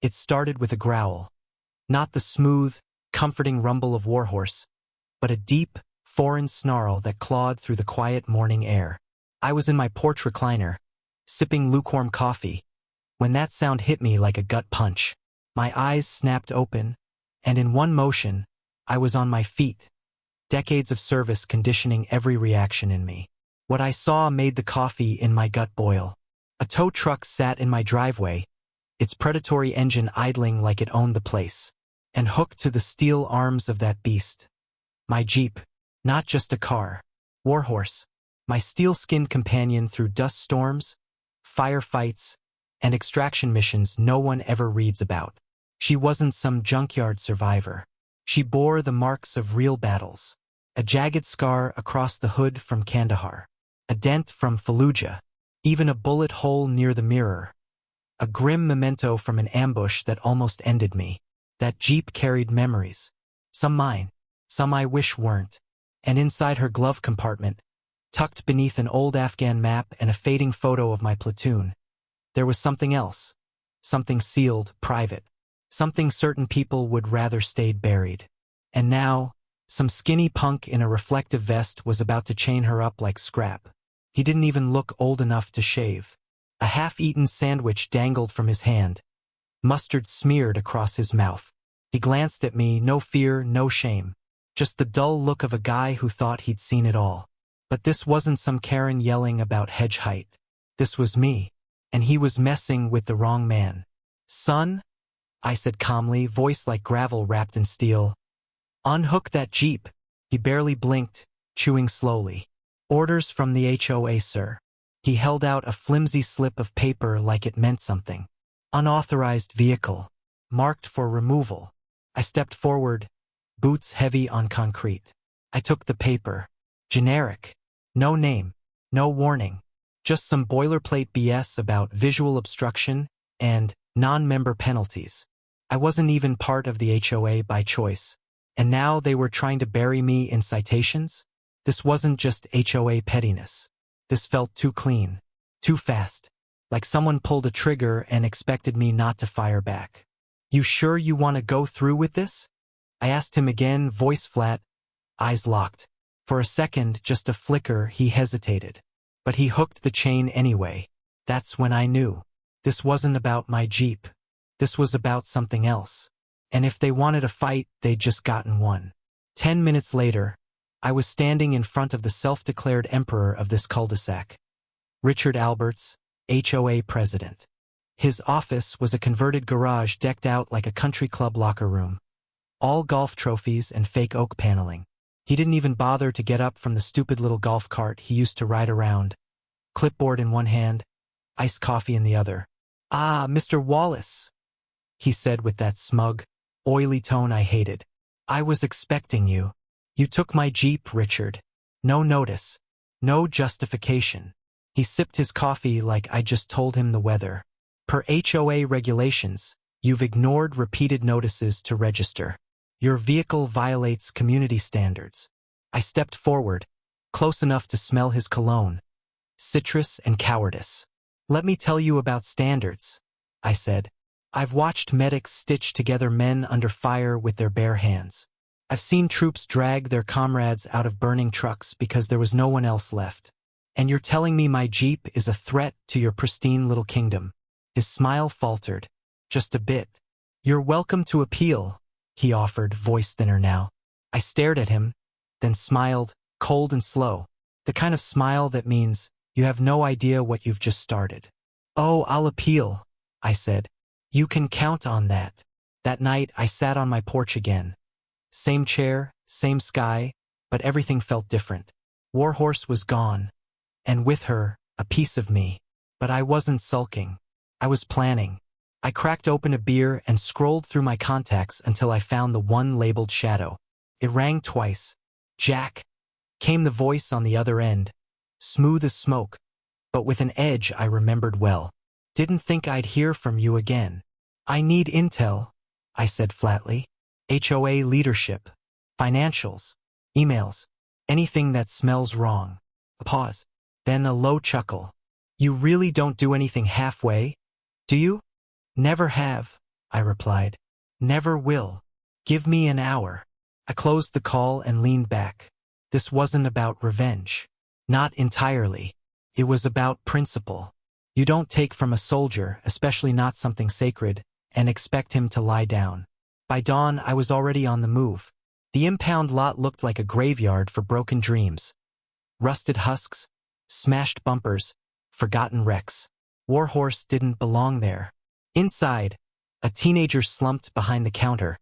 It started with a growl. Not the smooth, comforting rumble of Warhorse, but a deep, foreign snarl that clawed through the quiet morning air. I was in my porch recliner, sipping lukewarm coffee, when that sound hit me like a gut punch. My eyes snapped open, and in one motion, I was on my feet, decades of service conditioning every reaction in me. What I saw made the coffee in my gut boil. A tow truck sat in my driveway, its predatory engine idling like it owned the place, and hooked to the steel arms of that beast. My Jeep, not just a car. Warhorse, my steel-skinned companion through dust storms, firefights, and extraction missions no one ever reads about. She wasn't some junkyard survivor. She bore the marks of real battles. A jagged scar across the hood from Kandahar. A dent from Fallujah. Even a bullet hole near the mirror. A grim memento from an ambush that almost ended me. That Jeep carried memories. Some mine. Some I wish weren't. And inside her glove compartment, tucked beneath an old Afghan map and a fading photo of my platoon, there was something else. Something sealed, private. Something certain people would rather stayed buried. And now, some skinny punk in a reflective vest was about to chain her up like scrap. He didn't even look old enough to shave. A half-eaten sandwich dangled from his hand, mustard smeared across his mouth. He glanced at me, no fear, no shame. Just the dull look of a guy who thought he'd seen it all. But this wasn't some Karen yelling about hedge height. This was me, and he was messing with the wrong man. "Son," I said calmly, voice like gravel wrapped in steel. "Unhook that Jeep." He barely blinked, chewing slowly. "Orders from the HOA, sir." He held out a flimsy slip of paper like it meant something. "Unauthorized vehicle. Marked for removal." I stepped forward, boots heavy on concrete. I took the paper. Generic. No name. No warning. Just some boilerplate BS about visual obstruction and non-member penalties. I wasn't even part of the HOA by choice. And now they were trying to bury me in citations? This wasn't just HOA pettiness. This felt too clean. Too fast. Like someone pulled a trigger and expected me not to fire back. "You sure you want to go through with this?" I asked him again, voice flat, eyes locked. For a second, just a flicker, he hesitated. But he hooked the chain anyway. That's when I knew. This wasn't about my Jeep. This was about something else. And if they wanted a fight, they'd just gotten one. 10 minutes later, I was standing in front of the self-declared emperor of this cul-de-sac. Richard Alberts, HOA president. His office was a converted garage decked out like a country club locker room. All golf trophies and fake oak paneling. He didn't even bother to get up from the stupid little golf cart he used to ride around. Clipboard in one hand, iced coffee in the other. "Ah, Mr. Wallace," he said with that smug, oily tone I hated. "I was expecting you. You took my Jeep, Richard. No notice. No justification." He sipped his coffee like I just told him the weather. "Per HOA regulations, you've ignored repeated notices to register. Your vehicle violates community standards." I stepped forward, close enough to smell his cologne. Citrus and cowardice. "Let me tell you about standards," I said. "I've watched medics stitch together men under fire with their bare hands. I've seen troops drag their comrades out of burning trucks because there was no one else left. And you're telling me my Jeep is a threat to your pristine little kingdom?" His smile faltered. Just a bit. "You're welcome to appeal," he offered, voice thinner now. I stared at him, then smiled, cold and slow. The kind of smile that means you have no idea what you've just started. "Oh, I'll appeal," I said. "You can count on that." That night, I sat on my porch again. Same chair, same sky, but everything felt different. Warhorse was gone, and with her, a piece of me. But I wasn't sulking. I was planning. I cracked open a beer and scrolled through my contacts until I found the one labeled Shadow. It rang twice. "Jack," came the voice on the other end, smooth as smoke, but with an edge I remembered well. "Didn't think I'd hear from you again." "I need intel," I said flatly. "HOA leadership, financials, emails, anything that smells wrong." A pause, then a low chuckle. "You really don't do anything halfway, do you?" "Never have." I replied. Never will. Give me an hour. I closed the call and leaned back. This wasn't about revenge. Not entirely. It was about principle. You don't take from a soldier, especially not something sacred, and expect him to lie down. By dawn, I was already on the move. The impound lot looked like a graveyard for broken dreams. Rusted husks, smashed bumpers, forgotten wrecks. Warhorse didn't belong there. Inside, a teenager slumped behind the counter,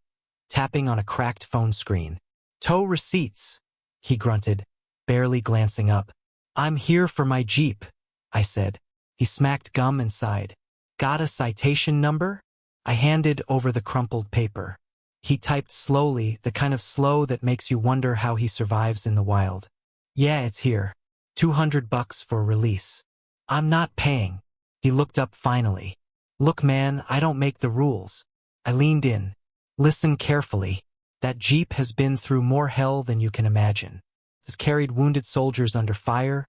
tapping on a cracked phone screen. Tow receipts, he grunted, barely glancing up. I'm here for my Jeep, I said. He smacked gum and sighed. Got a citation number? I handed over the crumpled paper. He typed slowly, the kind of slow that makes you wonder how he survives in the wild. Yeah, it's here. $200 for release. I'm not paying. He looked up finally. Look, man, I don't make the rules. I leaned in. Listen carefully. That Jeep has been through more hell than you can imagine. It's carried wounded soldiers under fire,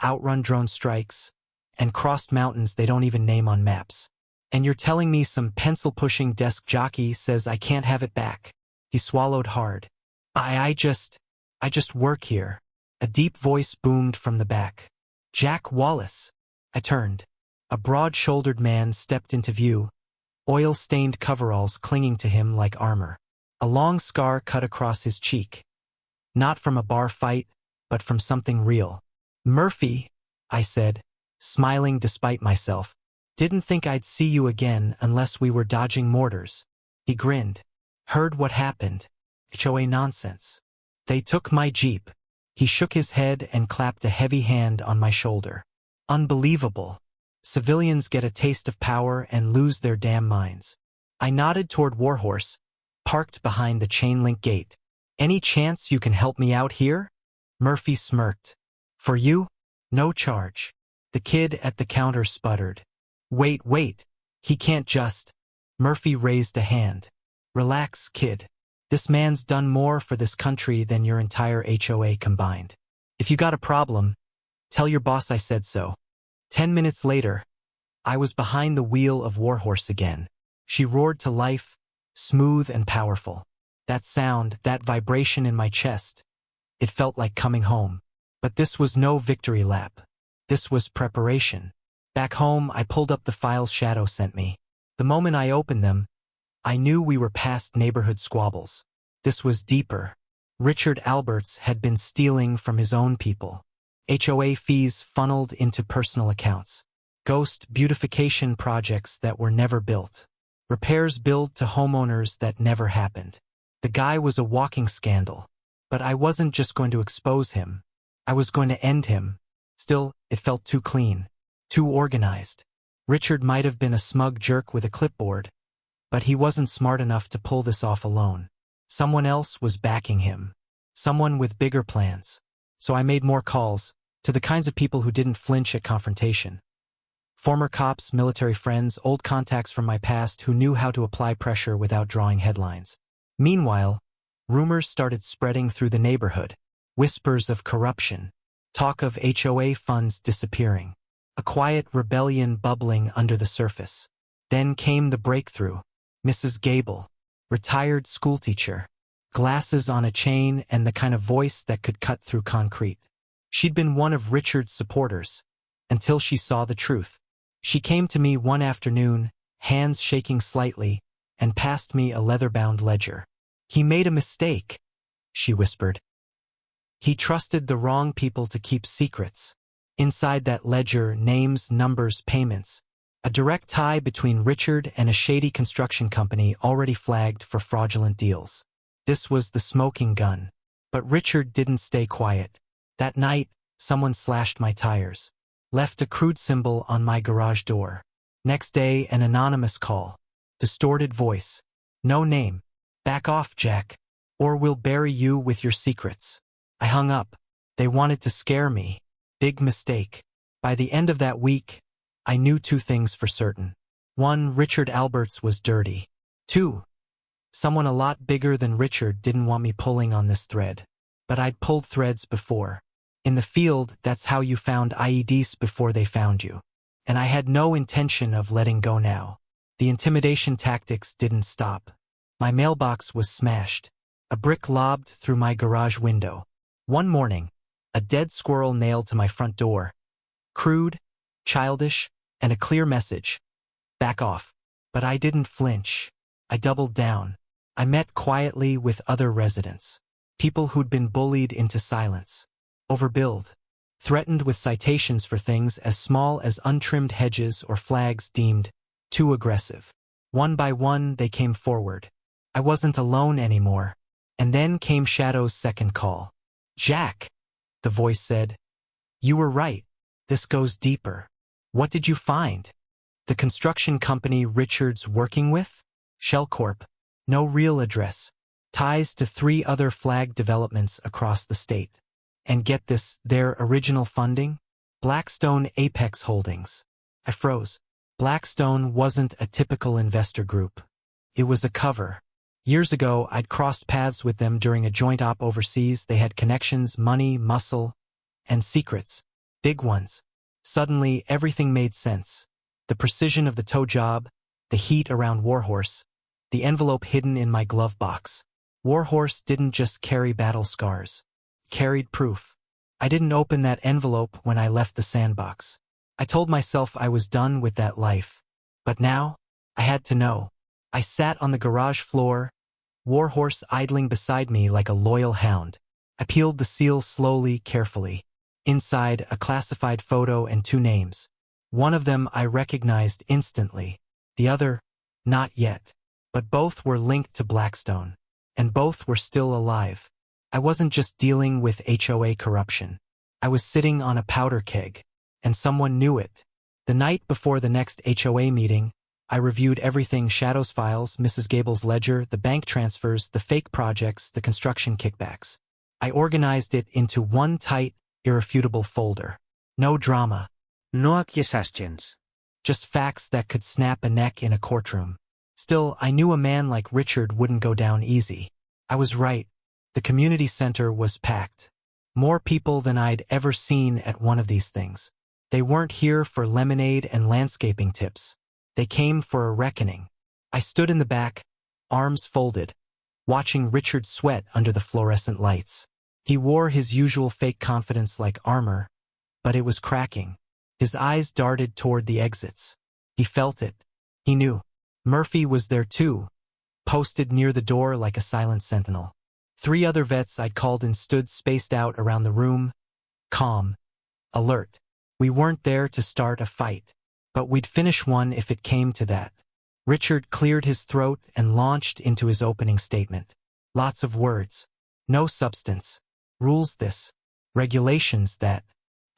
outrun drone strikes, and crossed mountains they don't even name on maps. And you're telling me some pencil-pushing desk jockey says I can't have it back. He swallowed hard. I just work here. A deep voice boomed from the back. Jack Wallace. I turned. A broad-shouldered man stepped into view, oil-stained coveralls clinging to him like armor. A long scar cut across his cheek. Not from a bar fight, but from something real. Murphy, I said, smiling despite myself. Didn't think I'd see you again unless we were dodging mortars. He grinned. Heard what happened. HOA nonsense. They took my Jeep. He shook his head and clapped a heavy hand on my shoulder. Unbelievable. Civilians get a taste of power and lose their damn minds. I nodded toward Warhorse, parked behind the chain-link gate. Any chance you can help me out here? Murphy smirked. For you? No charge. The kid at the counter sputtered. Wait. He can't just. Murphy raised a hand. Relax, kid. This man's done more for this country than your entire HOA combined. If you got a problem, tell your boss I said so. 10 minutes later, I was behind the wheel of Warhorse again. She roared to life, smooth and powerful. That sound, that vibration in my chest, it felt like coming home. But this was no victory lap. This was preparation. Back home, I pulled up the files Shadow sent me. The moment I opened them, I knew we were past neighborhood squabbles. This was deeper. Richard Alberts had been stealing from his own people. HOA fees funneled into personal accounts. Ghost beautification projects that were never built. Repairs billed to homeowners that never happened. The guy was a walking scandal. But I wasn't just going to expose him. I was going to end him. Still, it felt too clean. Too organized. Richard might have been a smug jerk with a clipboard, but he wasn't smart enough to pull this off alone. Someone else was backing him. Someone with bigger plans. So I made more calls, to the kinds of people who didn't flinch at confrontation. Former cops, military friends, old contacts from my past who knew how to apply pressure without drawing headlines. Meanwhile, rumors started spreading through the neighborhood. Whispers of corruption. Talk of HOA funds disappearing. A quiet rebellion bubbling under the surface. Then came the breakthrough. Mrs. Gable. Retired schoolteacher. Glasses on a chain and the kind of voice that could cut through concrete. She'd been one of Richard's supporters. Until she saw the truth. She came to me one afternoon, hands shaking slightly, and passed me a leather-bound ledger. He made a mistake, she whispered. He trusted the wrong people to keep secrets. Inside that ledger, names, numbers, payments. A direct tie between Richard and a shady construction company already flagged for fraudulent deals. This was the smoking gun. But Richard didn't stay quiet. That night, someone slashed my tires. Left a crude symbol on my garage door. Next day, an anonymous call. Distorted voice. No name. Back off, Jack. Or we'll bury you with your secrets. I hung up. They wanted to scare me. Big mistake. By the end of that week, I knew two things for certain. 1, Richard Alberts was dirty. 2, someone a lot bigger than Richard didn't want me pulling on this thread. But I'd pulled threads before. In the field, that's how you found IEDs before they found you. And I had no intention of letting go now. The intimidation tactics didn't stop. My mailbox was smashed. A brick lobbed through my garage window. One morning, a dead squirrel nailed to my front door. Crude, childish, and a clear message. Back off. But I didn't flinch. I doubled down. I met quietly with other residents. People who'd been bullied into silence. Overbilled. Threatened with citations for things as small as untrimmed hedges or flags deemed too aggressive. One by one, they came forward. I wasn't alone anymore. And then came Shadow's second call. "Jack," the voice said. "You were right. This goes deeper. What did you find?" "The construction company Richard's working with? Shellcorp. No real address. Ties to 3 other flag developments across the state. And get this, their original funding? Blackstone Apex Holdings." I froze. Blackstone wasn't a typical investor group. It was a cover. Years ago, I'd crossed paths with them during a joint op overseas. They had connections, money, muscle, and secrets. Big ones. Suddenly, everything made sense. The precision of the tow job, the heat around Warhorse, the envelope hidden in my glove box. Warhorse didn't just carry battle scars. It carried proof. I didn't open that envelope when I left the sandbox. I told myself I was done with that life. But now, I had to know. I sat on the garage floor, Warhorse idling beside me like a loyal hound. I peeled the seal slowly, carefully. Inside, a classified photo and 2 names. One of them I recognized instantly. The other, not yet. But both were linked to Blackstone. And both were still alive. I wasn't just dealing with HOA corruption. I was sitting on a powder keg. And someone knew it. The night before the next HOA meeting, I reviewed everything: Shadow's files, Mrs. Gable's ledger, the bank transfers, the fake projects, the construction kickbacks. I organized it into one tight, irrefutable folder. No drama. No accusations. Just facts that could snap a neck in a courtroom. Still, I knew a man like Richard wouldn't go down easy. I was right. The community center was packed. More people than I'd ever seen at one of these things. They weren't here for lemonade and landscaping tips. They came for a reckoning. I stood in the back, arms folded, watching Richard sweat under the fluorescent lights. He wore his usual fake confidence like armor, but it was cracking. His eyes darted toward the exits. He felt it. He knew. Murphy was there too, posted near the door like a silent sentinel. 3 other vets I'd called in stood spaced out around the room, calm, alert. We weren't there to start a fight, but we'd finish one if it came to that. Richard cleared his throat and launched into his opening statement. Lots of words. No substance. Rules this. Regulations that.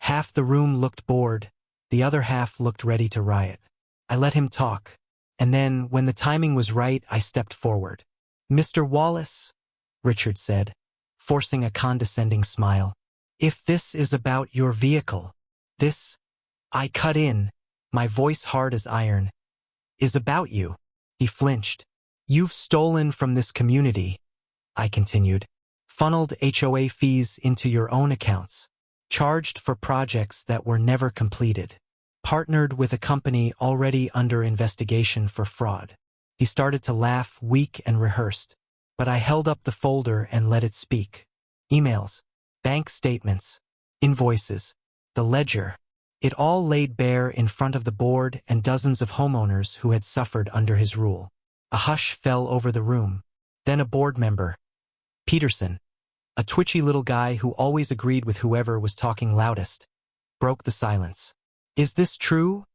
Half the room looked bored, the other half looked ready to riot. I let him talk, and then, when the timing was right, I stepped forward. "Mr. Wallace," Richard said, forcing a condescending smile, "if this is about your vehicle, this," I cut in, my voice hard as iron, "is about you." He flinched. "You've stolen from this community," I continued, "funneled HOA fees into your own accounts, charged for projects that were never completed, partnered with a company already under investigation for fraud." He started to laugh, weak and rehearsed, but I held up the folder and let it speak. Emails, bank statements, invoices, the ledger. It all laid bare in front of the board and dozens of homeowners who had suffered under his rule. A hush fell over the room. Then a board member, Peterson, a twitchy little guy who always agreed with whoever was talking loudest, broke the silence. "Is this true?"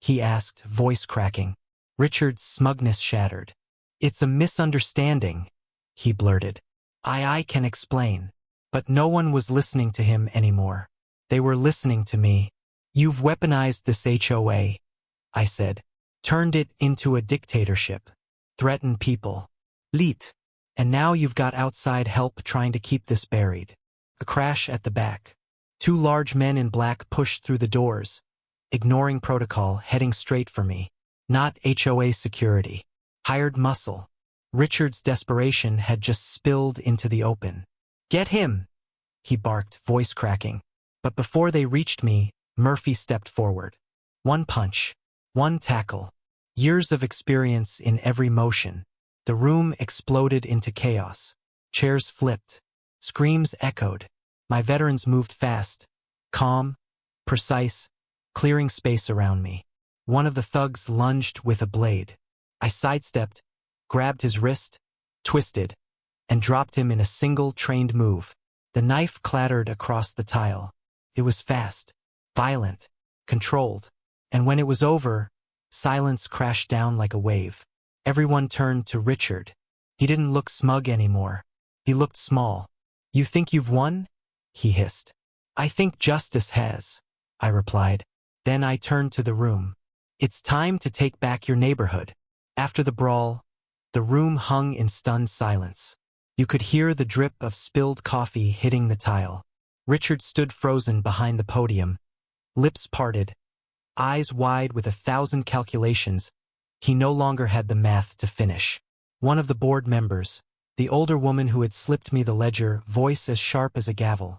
he asked, voice cracking. Richard's smugness shattered. "It's a misunderstanding," he blurted. I can explain." But no one was listening to him anymore. They were listening to me. "You've weaponized this HOA," I said. "Turned it into a dictatorship. Threatened people. Leet. And now you've got outside help trying to keep this buried." A crash at the back. 2 large men in black pushed through the doors, ignoring protocol, heading straight for me. Not HOA security. Hired muscle. Richard's desperation had just spilled into the open. "Get him!" he barked, voice cracking. But before they reached me, Murphy stepped forward. One punch. One tackle. Years of experience in every motion. The room exploded into chaos. Chairs flipped. Screams echoed. My veterans moved fast, calm, precise, clearing space around me. One of the thugs lunged with a blade. I sidestepped, grabbed his wrist, twisted, and dropped him in a single trained move. The knife clattered across the tile. It was fast, violent, controlled, and when it was over, silence crashed down like a wave. Everyone turned to Richard. He didn't look smug anymore. He looked small. "You think you've won?" he hissed. "I think justice has," I replied. Then I turned to the room. "It's time to take back your neighborhood." After the brawl, the room hung in stunned silence. You could hear the drip of spilled coffee hitting the tile. Richard stood frozen behind the podium, lips parted, eyes wide with 1,000 calculations. He no longer had the math to finish. One of the board members, the older woman who had slipped me the ledger, voice as sharp as a gavel,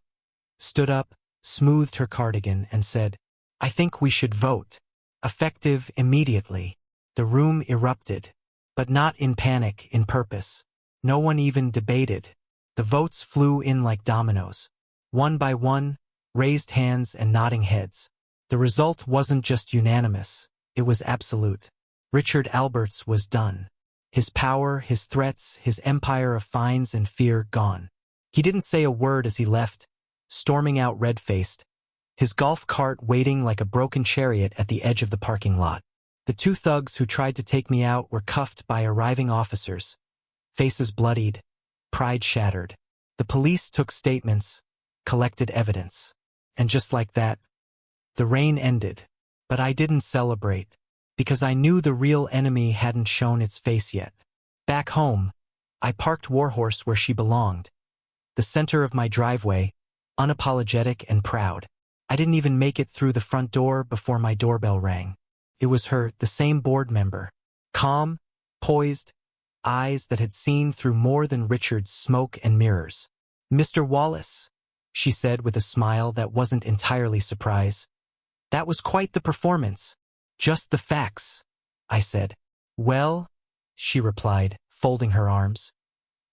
stood up, smoothed her cardigan, and said, "I think we should vote. Effective immediately." The room erupted, but not in panic, in purpose. No one even debated. The votes flew in like dominoes. One by one, raised hands and nodding heads. The result wasn't just unanimous, it was absolute. Richard Alberts was done. His power, his threats, his empire of fines and fear gone. He didn't say a word as he left, storming out red-faced, his golf cart waiting like a broken chariot at the edge of the parking lot. The two thugs who tried to take me out were cuffed by arriving officers, faces bloodied, pride shattered. The police took statements, collected evidence. And just like that, the rain ended. But I didn't celebrate, because I knew the real enemy hadn't shown its face yet. Back home, I parked Warhorse where she belonged, the center of my driveway, unapologetic and proud. I didn't even make it through the front door before my doorbell rang. It was her, the same board member, calm, poised, eyes that had seen through more than Richard's smoke and mirrors. "Mr. Wallace," she said with a smile that wasn't entirely surprise. "That was quite the performance. Just the facts," I said. "Well," she replied, folding her arms,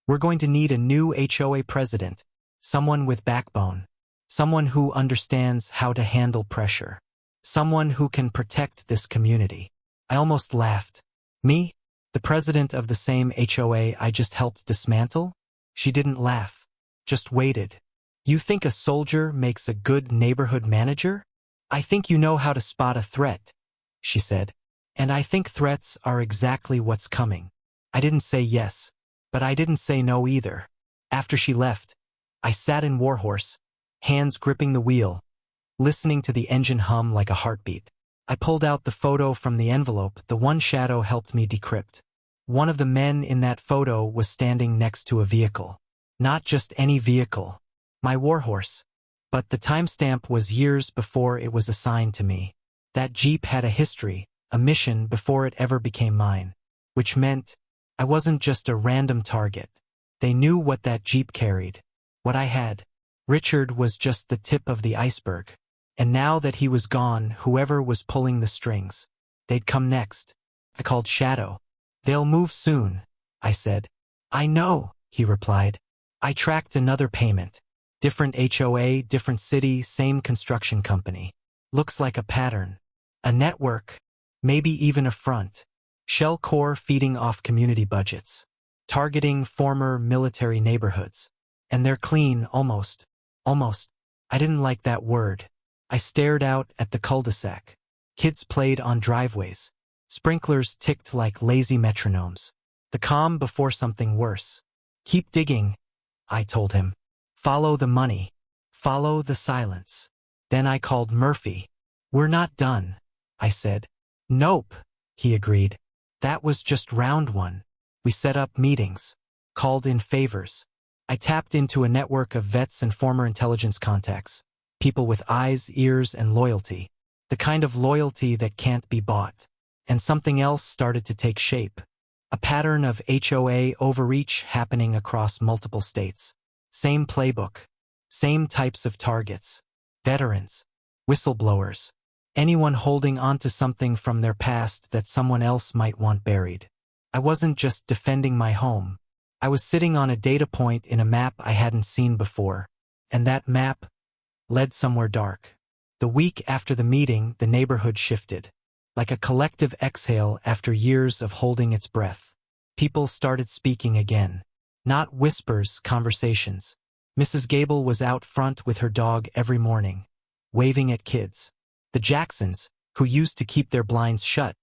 "we're going to need a new HOA president, someone with backbone, someone who understands how to handle pressure, someone who can protect this community." I almost laughed. "Me? The president of the same HOA I just helped dismantle?" She didn't laugh, just waited. "You think a soldier makes a good neighborhood manager? I think you know how to spot a threat," she said. "And I think threats are exactly what's coming." I didn't say yes, but I didn't say no either. After she left, I sat in Warhorse, hands gripping the wheel, listening to the engine hum like a heartbeat. I pulled out the photo from the envelope the one Shadow helped me decrypt. One of the men in that photo was standing next to a vehicle. Not just any vehicle. My Warhorse. But the timestamp was years before it was assigned to me. That Jeep had a history, a mission before it ever became mine. Which meant I wasn't just a random target. They knew what that Jeep carried. What I had. Richard was just the tip of the iceberg. And now that he was gone, whoever was pulling the strings, they'd come next. I called Shadow. "They'll move soon," I said. "I know," he replied. I tracked another payment. Different HOA, different city, same construction company. Looks like a pattern. A network. Maybe even a front. Shell core feeding off community budgets. Targeting former military neighborhoods. And they're clean, almost. Almost. I didn't like that word. I stared out at the cul-de-sac. Kids played on driveways. Sprinklers ticked like lazy metronomes. The calm before something worse. "Keep digging," I told him. "Follow the money. Follow the silence." Then I called Murphy. "We're not done," I said. "Nope," he agreed. "That was just round one." We set up meetings. Called in favors. I tapped into a network of vets and former intelligence contacts. People with eyes, ears, and loyalty. The kind of loyalty that can't be bought. And something else started to take shape. A pattern of HOA overreach happening across multiple states. Same playbook. Same types of targets. Veterans. Whistleblowers. Anyone holding onto something from their past that someone else might want buried. I wasn't just defending my home. I was sitting on a data point in a map I hadn't seen before. And that map led somewhere dark. The week after the meeting, the neighborhood shifted. Like a collective exhale after years of holding its breath. People started speaking again. Not whispers, conversations. Mrs. Gable was out front with her dog every morning, waving at kids. The Jacksons, who used to keep their blinds shut,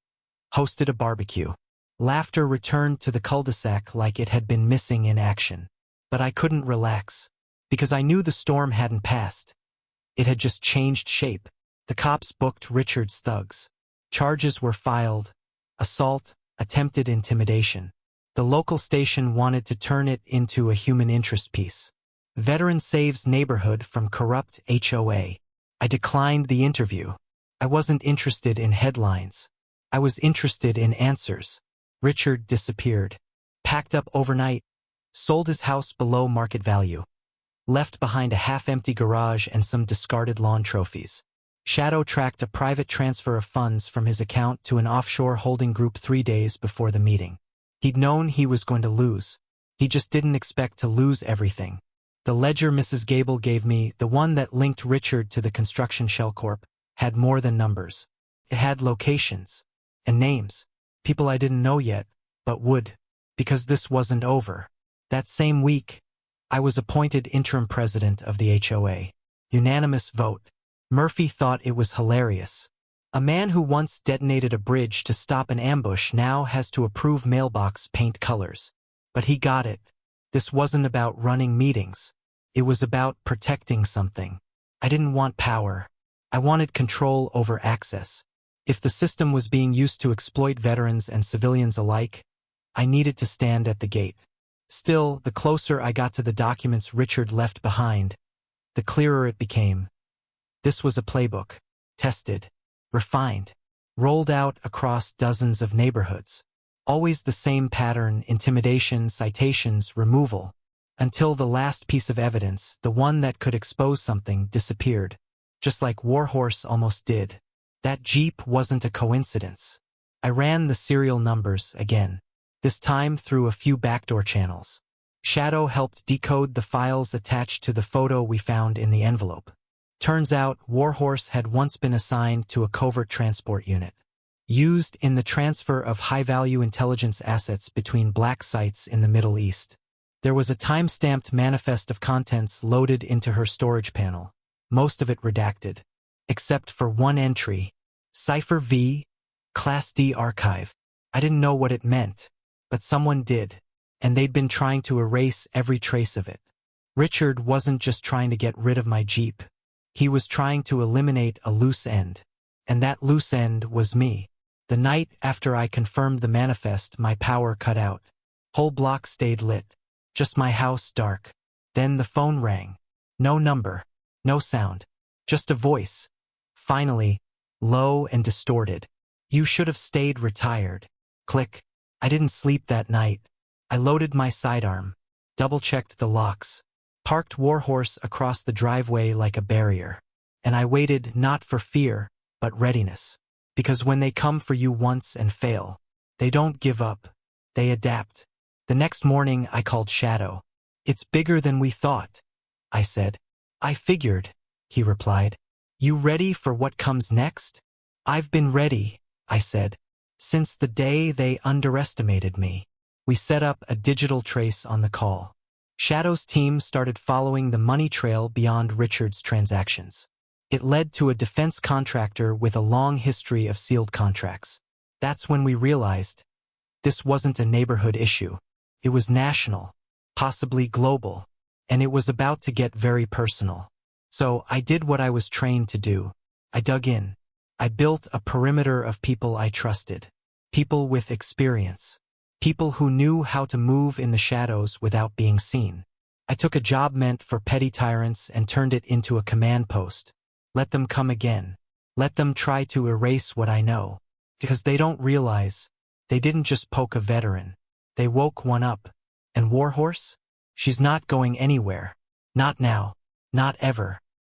hosted a barbecue. Laughter returned to the cul-de-sac like it had been missing in action. But I couldn't relax, because I knew the storm hadn't passed. It had just changed shape. The cops booked Richard's thugs. Charges were filed. Assault, attempted intimidation. The local station wanted to turn it into a human interest piece. Veteran saves neighborhood from corrupt HOA. I declined the interview. I wasn't interested in headlines. I was interested in answers. Richard disappeared. Packed up overnight. Sold his house below market value. Left behind a half-empty garage and some discarded lawn trophies. Shadow tracked a private transfer of funds from his account to an offshore holding group 3 days before the meeting. He'd known he was going to lose. He just didn't expect to lose everything. The ledger Mrs. Gable gave me, the one that linked Richard to the construction shell corp, had more than numbers. It had locations and names. People I didn't know yet, but would, because this wasn't over. That same week, I was appointed interim president of the HOA. Unanimous vote. Murphy thought it was hilarious. A man who once detonated a bridge to stop an ambush now has to approve mailbox paint colors. But he got it. This wasn't about running meetings. It was about protecting something. I didn't want power. I wanted control over access. If the system was being used to exploit veterans and civilians alike, I needed to stand at the gate. Still, the closer I got to the documents Richard left behind, the clearer it became. This was a playbook. Tested. Refined. Rolled out across dozens of neighborhoods. Always the same pattern: intimidation, citations, removal. Until the last piece of evidence, the one that could expose something, disappeared. Just like Warhorse almost did. That Jeep wasn't a coincidence. I ran the serial numbers again. This time through a few backdoor channels. Shadow helped decode the files attached to the photo we found in the envelope. Turns out, Warhorse had once been assigned to a covert transport unit. Used in the transfer of high-value intelligence assets between black sites in the Middle East. There was a time-stamped manifest of contents loaded into her storage panel, most of it redacted. Except for one entry. Cipher V, Class D archive. I didn't know what it meant, but someone did, and they'd been trying to erase every trace of it. Richard wasn't just trying to get rid of my Jeep. He was trying to eliminate a loose end. And that loose end was me. The night after I confirmed the manifest, my power cut out. Whole block stayed lit. Just my house dark. Then the phone rang. No number. No sound. Just a voice. Finally, low and distorted. You should have stayed retired. Click. I didn't sleep that night. I loaded my sidearm. Double-checked the locks. Parked Warhorse across the driveway like a barrier. And I waited not for fear, but readiness. Because when they come for you once and fail, they don't give up. They adapt. The next morning I called Shadow. It's bigger than we thought, I said. I figured, he replied. You ready for what comes next? I've been ready, I said. Since the day they underestimated me. We set up a digital trace on the call. Shadow's team started following the money trail beyond Richard's transactions. It led to a defense contractor with a long history of sealed contracts. That's when we realized this wasn't a neighborhood issue. It was national, possibly global, and it was about to get very personal. So I did what I was trained to do. I dug in. I built a perimeter of people I trusted. People with experience. People who knew how to move in the shadows without being seen. I took a job meant for petty tyrants and turned it into a command post. Let them come again. Let them try to erase what I know. Because they don't realize, they didn't just poke a veteran. They woke one up. And Warhorse? She's not going anywhere. Not now. Not ever.